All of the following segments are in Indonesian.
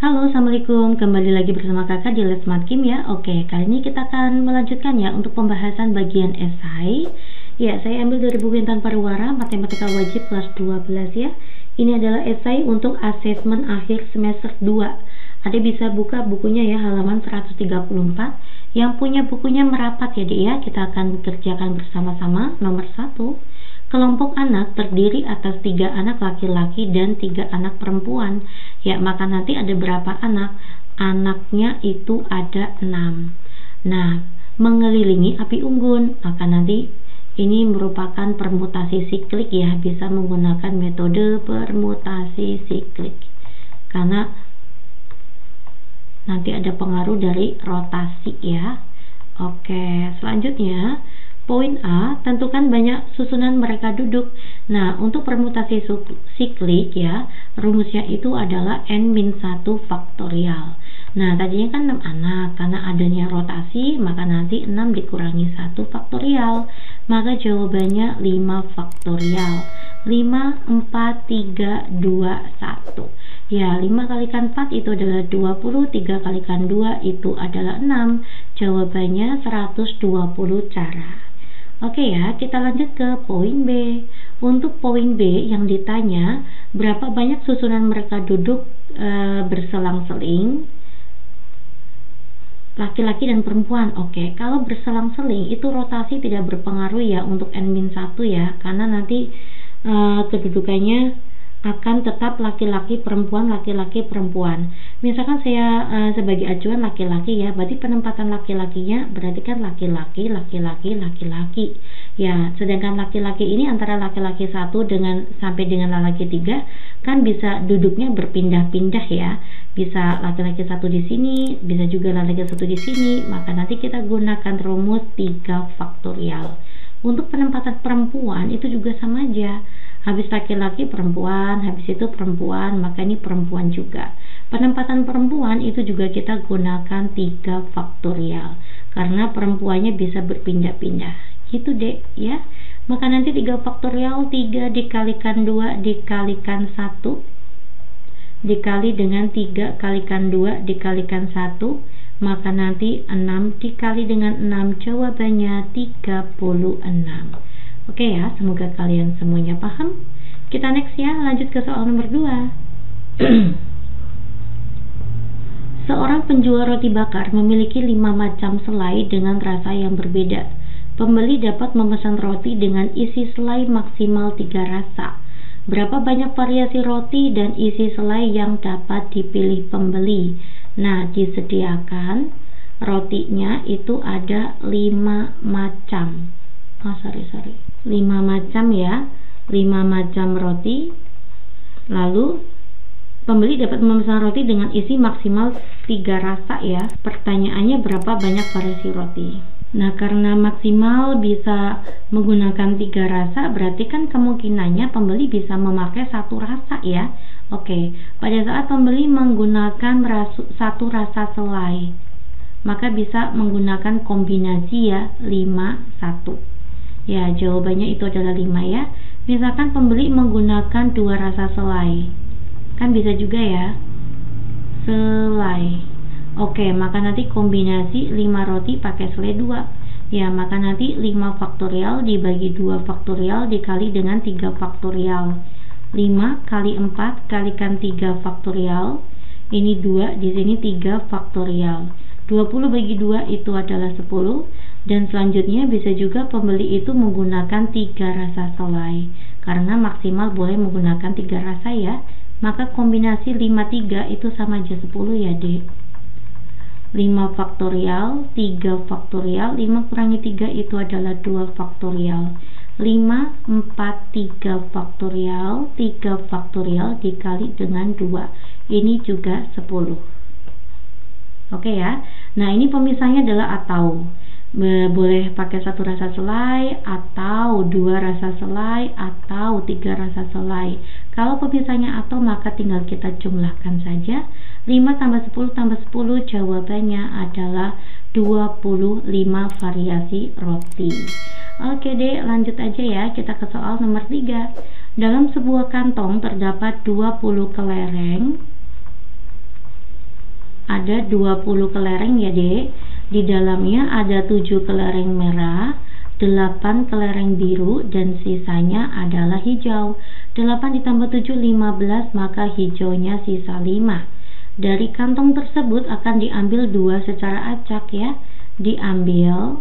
Halo, Assalamualaikum. Kembali lagi bersama kakak di Let's Math Kim ya. Oke, kali ini kita akan melanjutkan ya untuk pembahasan bagian esai. Ya, saya ambil dari buku Intan Pariwara, Matematika Wajib kelas 12 ya. Ini adalah esai untuk asesmen akhir semester 2. Ada bisa buka bukunya ya, halaman 134. Yang punya bukunya merapat ya, Dek ya. Kita akan kerjakan bersama-sama. Nomor 1. Kelompok anak terdiri atas 3 anak laki-laki dan 3 anak perempuan. Ya, maka nanti ada berapa anak? Anaknya itu ada 6. Nah, mengelilingi api unggun. Maka nanti ini merupakan permutasi siklik ya, bisa menggunakan metode permutasi siklik. Karena nanti ada pengaruh dari rotasi ya. Oke, selanjutnya poin A, tentukan banyak susunan mereka duduk. Nah, untuk permutasi siklik ya, rumusnya itu adalah n-1 faktorial. Nah, tadinya kan 6 anak, karena adanya rotasi, maka nanti 6 dikurangi 1 faktorial. Maka jawabannya 5 faktorial. 5, 4, 3, 2, 1. Ya, 5 kalikan 4 itu adalah 20, 3 kalikan 2 itu adalah 6. Jawabannya 120 cara. Oke ya, kita lanjut ke poin B. Untuk poin B yang ditanya, berapa banyak susunan mereka duduk berselang-seling, laki-laki dan perempuan. Oke, kalau berselang-seling itu rotasi tidak berpengaruh ya untuk n-1 ya, karena nanti kedudukannya akan tetap laki-laki perempuan, laki-laki perempuan. Misalkan saya sebagai acuan laki-laki ya, berarti penempatan laki-lakinya berarti kan laki-laki, laki-laki, laki-laki. Ya, sedangkan laki-laki ini antara laki-laki 1 dengan sampai dengan laki 3 kan bisa duduknya berpindah-pindah ya. Bisa laki-laki 1 di sini, bisa juga laki-laki 1 di sini. Maka nanti kita gunakan rumus 3 faktorial. Untuk penempatan perempuan itu juga sama aja. Habis laki-laki perempuan, habis itu perempuan, maka ini perempuan juga. Penempatan perempuan itu juga kita gunakan 3 faktorial. Karena perempuannya bisa berpindah-pindah. Gitu deh ya. Maka nanti 3 faktorial, 3 dikalikan 2 dikalikan 1. Dikali dengan 3 kalikan 2 dikalikan 1. Maka nanti 6 dikali dengan 6, jawabannya 36. Oke ya, semoga kalian semuanya paham. Kita next ya, lanjut ke soal nomor 2. Seorang penjual roti bakar memiliki 5 macam selai dengan rasa yang berbeda. Pembeli dapat memesan roti dengan isi selai maksimal 3 rasa. Berapa banyak variasi roti dan isi selai yang dapat dipilih pembeli? Nah, disediakan rotinya itu ada 5 macam. 5 macam ya, 5 macam roti. Lalu pembeli dapat memesan roti dengan isi maksimal 3 rasa ya. Pertanyaannya berapa banyak variasi roti? Nah, karena maksimal bisa menggunakan 3 rasa, berarti kan kemungkinannya pembeli bisa memakai 1 rasa ya. Oke, pada saat pembeli menggunakan 1 rasa selai, maka bisa menggunakan kombinasi ya 5-1. Ya, jawabannya itu adalah 5 ya. Misalkan pembeli menggunakan 2 rasa selai, kan bisa juga ya, selai. Oke, maka nanti kombinasi 5 roti pakai selai 2. Ya, maka nanti 5 faktorial dibagi 2 faktorial dikali dengan 3 faktorial. 5 kali 4 kalikan 3 faktorial. Ini 2, di sini 3 faktorial. 20 bagi 2 itu adalah 10. Dan selanjutnya bisa juga pembeli itu menggunakan 3 rasa selai. Karena maksimal boleh menggunakan 3 rasa ya. Maka kombinasi 5-3 itu sama aja 10 ya dek. 5 faktorial, 3 faktorial, 5 kurangi 3 itu adalah 2 faktorial. 5, 4, 3 faktorial, 3 faktorial dikali dengan 2. Ini juga 10. Oke ya. Nah, ini pemisahnya adalah atau. Boleh pakai 1 rasa selai, atau 2 rasa selai, atau 3 rasa selai. Kalau pemisahnya atau, maka tinggal kita jumlahkan saja. 5 tambah 10 tambah 10, jawabannya adalah 25 variasi roti. Oke deh, lanjut aja ya, kita ke soal nomor 3. Dalam sebuah kantong terdapat 20 kelereng ada 20 kelereng ya Dek. Di dalamnya ada 7 kelereng merah, 8 kelereng biru, dan sisanya adalah hijau. 8 ditambah 7, 15, maka hijaunya sisa 5. Dari kantong tersebut akan diambil 2 secara acak ya. Diambil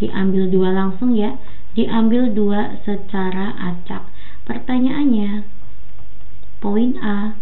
2 langsung ya. Diambil 2 secara acak. Pertanyaannya, poin A.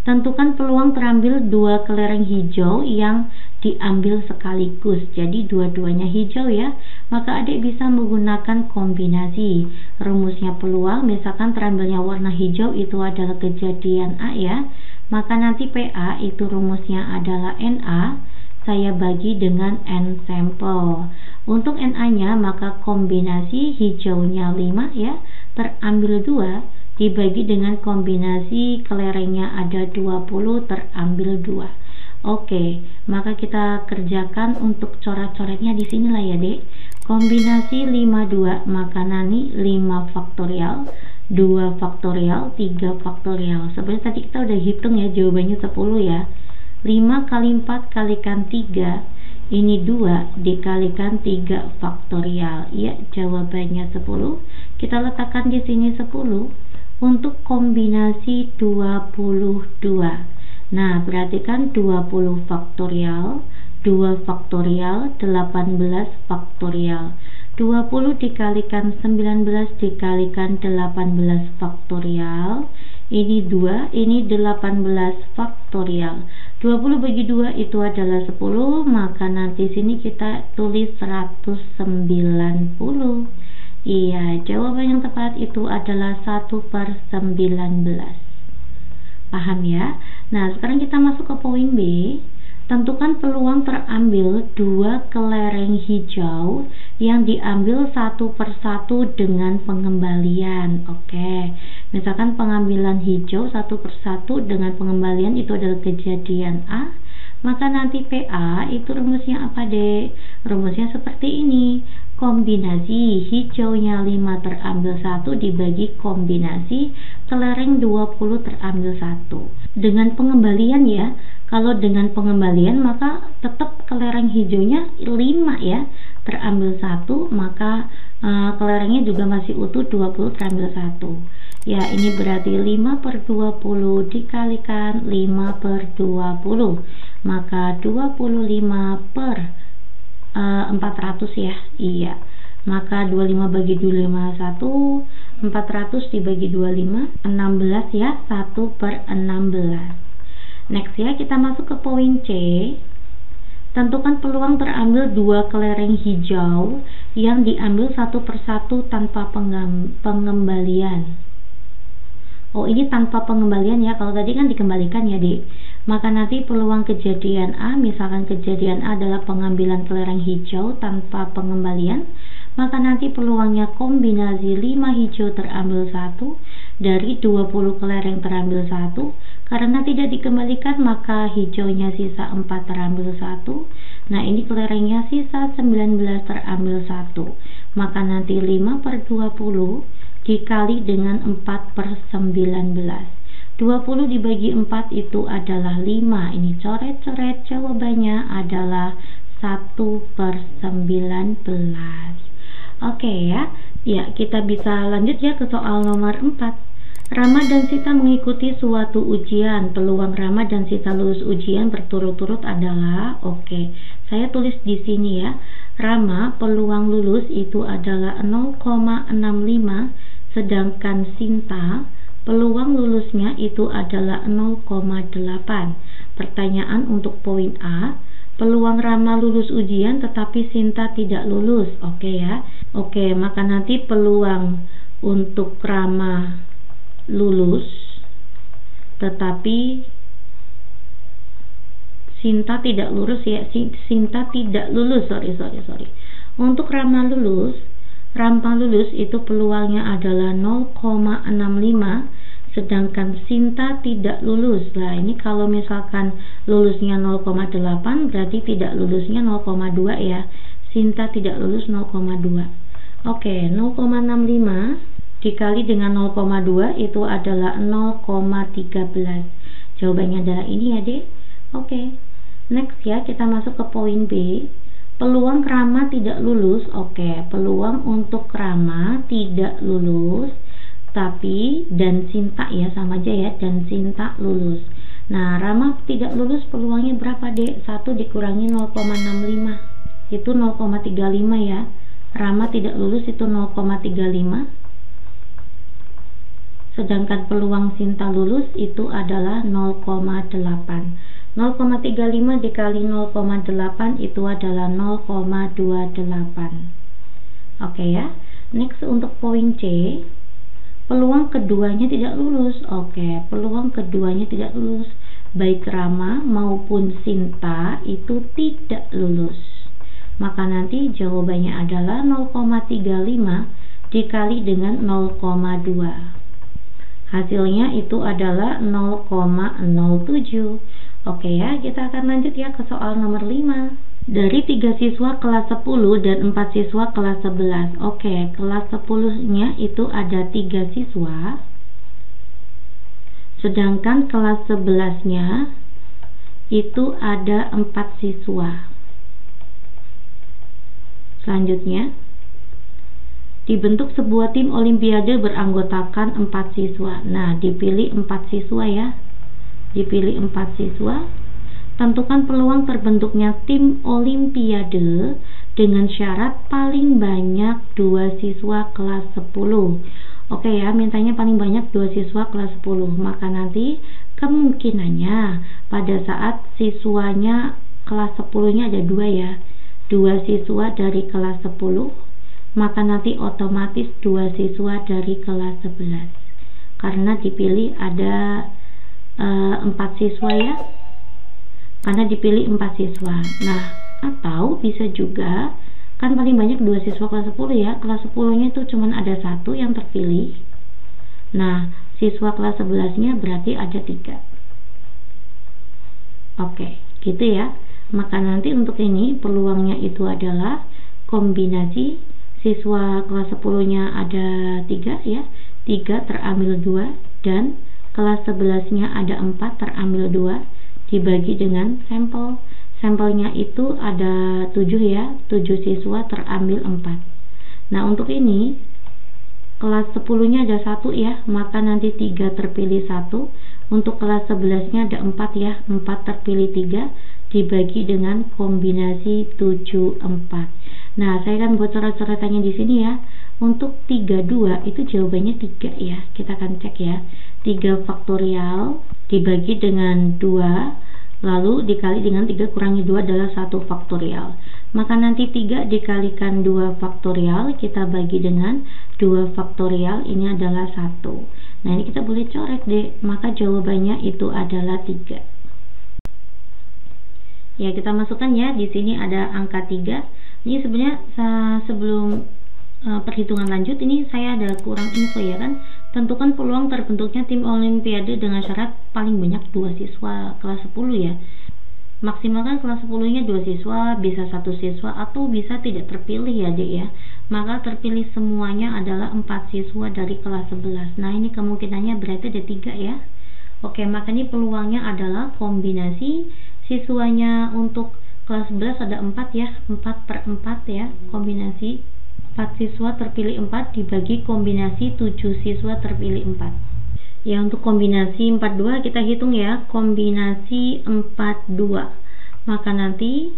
Tentukan peluang terambil 2 kelereng hijau yang diambil sekaligus. Jadi dua-duanya hijau ya. Maka adik bisa menggunakan kombinasi. Rumusnya peluang, misalkan terambilnya warna hijau itu adalah kejadian A ya. Maka nanti PA itu rumusnya adalah NA. Saya bagi dengan N sampel. Untuk NA-nya maka kombinasi hijaunya 5 ya. Terambil 2 dibagi dengan kombinasi kelerengnya ada 20 terambil 2. Oke, maka kita kerjakan untuk coret-coretnya di sinilah ya Dek. Kombinasi 5 2 maka nanti 5 faktorial, 2 faktorial, 3 faktorial. Seperti tadi kita udah hitung ya, jawabannya 10 ya. 5 kali 4 kalikan 3, ini 2 dikalikan 3 faktorial. Ya, jawabannya 10. Kita letakkan di sini 10 untuk kombinasi 22. Nah, perhatikan 20 faktorial, 2 faktorial, 18 faktorial. 20 dikalikan 19 dikalikan 18 faktorial. Ini 2, ini 18 faktorial. 20 bagi 2 itu adalah 10, maka nanti sini kita tulis 190. Iya, jawaban yang tepat itu adalah 1/19. Paham ya? Nah, sekarang kita masuk ke poin B. Tentukan peluang terambil 2 kelereng hijau yang diambil satu persatu dengan pengembalian. Oke, misalkan pengambilan hijau satu persatu dengan pengembalian itu adalah kejadian A. Maka nanti PA itu rumusnya apa Dek? Rumusnya seperti ini. Kombinasi hijaunya 5 terambil 1 dibagi kombinasi kelereng 20 terambil 1. Dengan pengembalian ya. Kalau dengan pengembalian maka tetap kelereng hijaunya 5 ya. Terambil 1, maka kelerengnya juga masih utuh 20 terambil 1. Ya, ini berarti 5/20 dikalikan 5/20. Maka 25/400 ya. Iya. Maka 25 bagi 25 1, 400 dibagi 25 16 ya, 1/16. Next ya, kita masuk ke poin C. Tentukan peluang terambil 2 kelereng hijau yang diambil satu persatu tanpa pengembalian. Oh, ini tanpa pengembalian ya. Kalau tadi kan dikembalikan ya Dek. Maka nanti peluang kejadian A, misalkan kejadian A adalah pengambilan kelereng hijau tanpa pengembalian, maka nanti peluangnya kombinasi 5 hijau terambil 1 dari 20 kelereng terambil 1. Karena tidak dikembalikan maka hijaunya sisa 4 terambil 1. Nah, ini kelerengnya sisa 19 terambil 1. Maka nanti 5/20 dikali dengan 4/19. 20 dibagi 4 itu adalah 5. Ini coret-coret, jawabannya adalah 1/19. Oke ya. Ya, kita bisa lanjut ya ke soal nomor 4. Rama dan Sita mengikuti suatu ujian. Peluang Rama dan Sita lulus ujian berturut-turut adalah, oke, saya tulis di sini ya. Rama peluang lulus itu adalah 0,65, sedangkan Sinta peluang lulusnya itu adalah 0,8. Pertanyaan untuk poin A, peluang Rama lulus ujian tetapi Sinta tidak lulus. Oke ya. Oke, maka nanti peluang untuk Rama lulus tetapi Sinta tidak lulus ya. Sinta tidak lulus. Sorry. Untuk Rama lulus itu peluangnya adalah 0,65, sedangkan Sinta tidak lulus. Nah, ini kalau misalkan lulusnya 0,8 berarti tidak lulusnya 0,2 ya. Sinta tidak lulus 0,2. Oke, 0,65 dikali dengan 0,2 itu adalah 0,13. Jawabannya adalah ini ya Dek. Oke. Next ya, kita masuk ke poin B. Peluang Rama tidak lulus. Oke, peluang untuk Rama tidak lulus, tapi dan Sinta ya, sama aja ya, dan Sinta lulus. Nah, Rama tidak lulus peluangnya berapa, Dek? 1 dikurangi 0,65 itu 0,35 ya. Rama tidak lulus itu 0,35. Sedangkan peluang Sinta lulus itu adalah 0,8. 0,35 dikali 0,8 itu adalah 0,28. Oke ya. Next untuk poin C, peluang keduanya tidak lulus. Oke, peluang keduanya tidak lulus. Baik Rama maupun Sinta itu tidak lulus. Maka nanti jawabannya adalah 0,35 dikali dengan 0,2. Hasilnya itu adalah 0,07. Oke ya, kita akan lanjut ya ke soal nomor 5. Dari 3 siswa kelas 10 dan 4 siswa kelas 11. Oke, kelas 10-nya itu ada 3 siswa. Sedangkan kelas 11-nya itu ada 4 siswa. Selanjutnya, dibentuk sebuah tim olimpiade beranggotakan 4 siswa. Nah, dipilih 4 siswa ya. Dipilih 4 siswa. Tentukan peluang terbentuknya tim olimpiade dengan syarat paling banyak 2 siswa kelas 10. Oke ya, mintanya paling banyak 2 siswa kelas 10. Maka nanti kemungkinannya pada saat siswanya kelas 10-nya ada 2 ya. 2 siswa dari kelas 10, maka nanti otomatis 2 siswa dari kelas 11. Karena dipilih ada 4 siswa ya, karena dipilih 4 siswa. Nah, atau bisa juga kan paling banyak 2 siswa kelas 10 ya, kelas 10-nya itu cuma ada 1 yang terpilih. Nah, siswa kelas 11-nya berarti ada 3. Oke, gitu ya. Maka nanti untuk ini peluangnya itu adalah kombinasi siswa kelas 10-nya ada 3 ya, 3 terambil 2, dan kelas 11-nya ada 4 terambil 2 dibagi dengan sampel. Sampelnya itu ada 7 ya, 7 siswa terambil 4. Nah, untuk ini kelas 10-nya ada 1 ya, maka nanti 3 terpilih 1. Untuk kelas 11-nya ada 4 ya, 4 terpilih 3 dibagi dengan kombinasi 7, 4. Nah, saya kan buat coret-coretannya di sini ya. Untuk 32 itu jawabannya 3 ya. Kita akan cek ya. 3 faktorial dibagi dengan 2, lalu dikali dengan 3 kurangi 2 adalah 1 faktorial. Maka nanti 3 dikalikan 2 faktorial, kita bagi dengan 2 faktorial, ini adalah 1. Nah, ini kita boleh coret deh. Maka jawabannya itu adalah 3. Ya, kita masukkan ya. Di sini ada angka 3. Ini sebenarnya sebelum perhitungan lanjut, ini saya ada kurang info ya kan. Tentukan peluang terbentuknya tim olimpiade dengan syarat paling banyak 2 siswa kelas 10 ya. Maksimalkan kelas 10-nya 2 siswa, bisa 1 siswa, atau bisa tidak terpilih ya Dek ya. Maka terpilih semuanya adalah 4 siswa dari kelas 11. Nah, ini kemungkinannya berarti ada 3 ya. Oke, maka ini peluangnya adalah kombinasi siswanya untuk kelas 11 ada 4 ya, 4 per 4 ya, kombinasi 4 siswa terpilih 4 dibagi kombinasi 7 siswa terpilih 4. Ya, untuk kombinasi 42 kita hitung ya, kombinasi 42. Maka nanti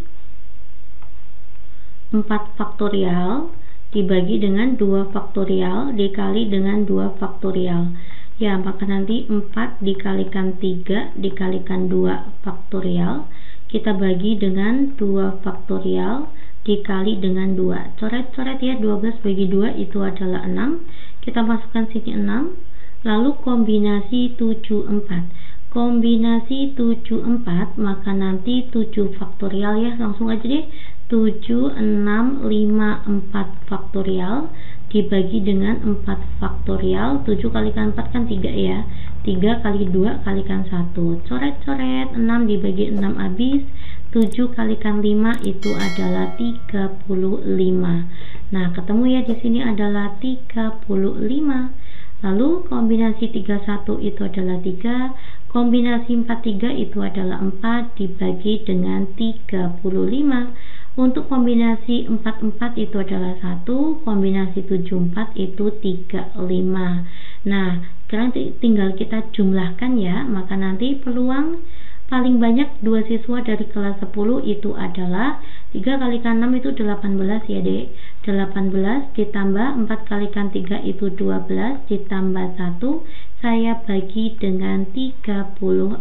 4 faktorial dibagi dengan 2 faktorial dikali dengan 2 faktorial. Ya, maka nanti 4 dikalikan 3 dikalikan 2 faktorial, kita bagi dengan 2 faktorial dikali dengan 2. Coret-coret ya, 12 bagi 2 itu adalah 6. Kita masukkan sini 6. Lalu kombinasi 74. Kombinasi 74, maka nanti 7 faktorial ya, langsung aja deh. 7, 6, 5, 4 faktorial dibagi dengan 4 faktorial. 7 kalikan 4 kan 3 ya. 3 kali 2 kalikan 1. Coret-coret, 6 dibagi 6 habis. 7 kalikan 5 itu adalah 35. Nah, ketemu ya di sini adalah 35. Lalu kombinasi 31 itu adalah 3, Kombinasi 43 itu adalah 4 dibagi dengan 35. Untuk kombinasi 44 itu adalah 1, kombinasi 74 itu 35. Nah, sekarang tinggal kita jumlahkan ya, maka nanti peluang paling banyak 2 siswa dari kelas 10 itu adalah 3 kalikan 6 itu 18 ya dek, 18 ditambah 4 kalikan 3 itu 12 ditambah 1 saya bagi dengan 35.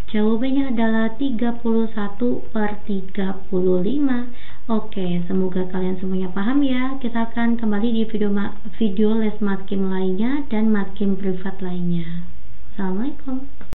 Jawabannya adalah 31/35. Oke, semoga kalian semuanya paham ya. Kita akan kembali di video les matkim lainnya dan matkim privat lainnya. Assalamualaikum.